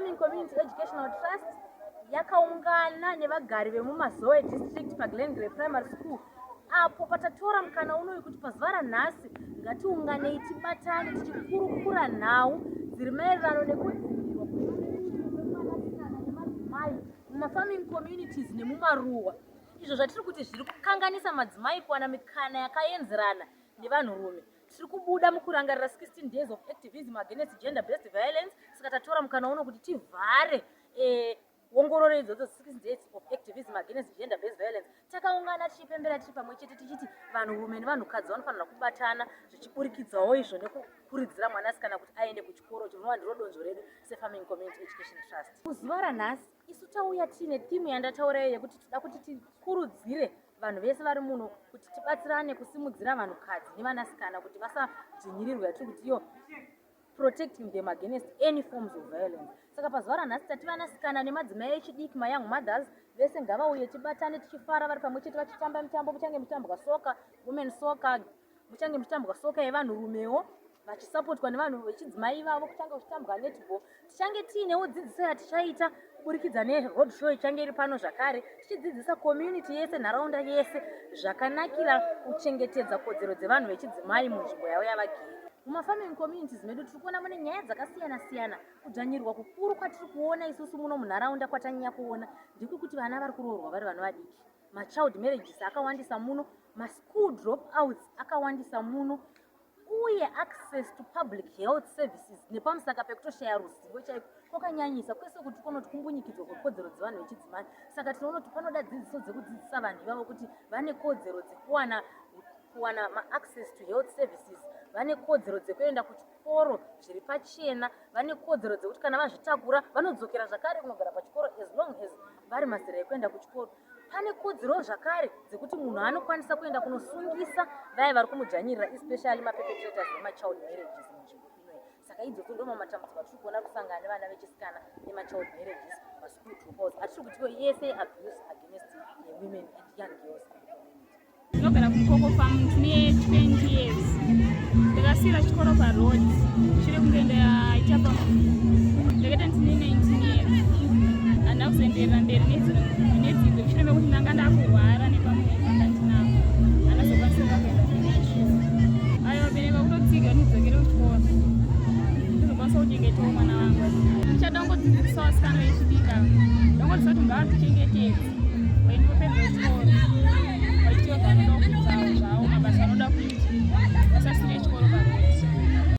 Farming Community Educational Trust yakaungana nevagari vemumazoe district paGlengrey Primary School apo patatora mukana unoyu kuti pazuva ranhasi ngatiunganei tibatane tichikurukura nhau dziri maererano nekudzivirirwa kwemadzimai mumafarming communities nemumaruwa, izvo zvatiri kuti zviri kukanganisa madzimai kuwana mikana yakaenzerana nevanhurume. Tiri kubuda mukurangarira 16 days of activism against gender based violence, saka tatora mukana uno kuti tivhare ongororo idzodzo 6 days of activism against gender based violence. Takaungana tichipembera tiri pamwe chete tichiti vanhurume nevanhukadzi vanofanira kubatana zvichiburikidzawo izvo nekukuridzira mwanasikana kuti aende kuchikoro chinova ndiro donzvo redu seFarming Community Education Trust. Kuzuva ranhasi isu tauya tine thimu yandataurayo yekuti toda kuti tikurudzire vanhu vese vari muno kuti tibatsirane kusimudzira vanhukadzi nevanasikana kuti vasadzvinyirirwa, yatiri kuti iyo protecting them against any forms of violence. Saka pazuva ranhasi tati vanasikana nemadzimai echidiki mayoung mothers vese ngavauye tibatane tichifara vari pamwe chete vachitamba mitambo, muchange muchitambwa soka, women soccer, muchange muchitambwa soka yevanhurumewo vachisapotwa nevanhu vechidzimai vavo, kuchange kuchitambwa netball. Tichange tiinewo dzidziso yatichaita kuburikidza neroad show ichange iri pano zvakare, tichidzidzisa community yese, nharaunda yese zvakanakira kuchengetedza kodzero dzevanhu vechidzimai munzvimbo yavo yavagere. Mumafarming communities medu tiri kuona mune nyaya dzakasiyana siyana. Kudzvanyirwa kukuru kwatiri kuona isusu muno munharaunda kwatanyanya kuona ndekuti vana vari kuroorwa vari vana vadiki, machild marriages akawandisa muno, maschool drop outs akawandisa muno, uye access to public health services nepamusaka pekutoshaya ruzivo chaiko kwakanyanyisa kwese kuti kunoti kumbunyikidzwa kwekodzero dzevanhu vechidzimai. Saka tinoona kuti panoda dzidziso dzekudzidzisa vanhu ivavo kuti vane kodzero dzekuwana access to health services, vane kodzero dzekuenda kuchikoro zviri pachena, vane kodzero dzekuti kana vazvitakura vanodzokera zvakare kunogara pachikoro as long as vari mazera ekuenda kuchikoro. Pane kodzero zvakare dzekuti munhu anokwanisa kuenda kunosungisa vaya vari kumudzvanyirira, especially maperpetrators vemachild marriages munzvimbo inoyi. Saka idzodzo ndo matambudziko atiri kuona kusangana nevana vechisikana nemachild marriages, maschool dropouts, atiri kuti yese abuse against women and young girls. Ndinogara kuCoco Farm ndine 20 years. Ndakasiira chikoro paroad shure kunge ndaita ndakaita ndine 19 years. Handina kuzoenderera mberi nedzidzo shure mekuti ndanga ndakurwara nepamwe ndandinavo handazokwanisika kuenda kunechizo. Ayo vabereki vakutotsiga ndidzokere kuchikoro ndizokwanisa kuchengetawo mwana wangu. Ndichada kungodzidzisawo vasikana vechidiki ava, ndangoziva kuti ngavazvichengetedze vaindopedza chikoro.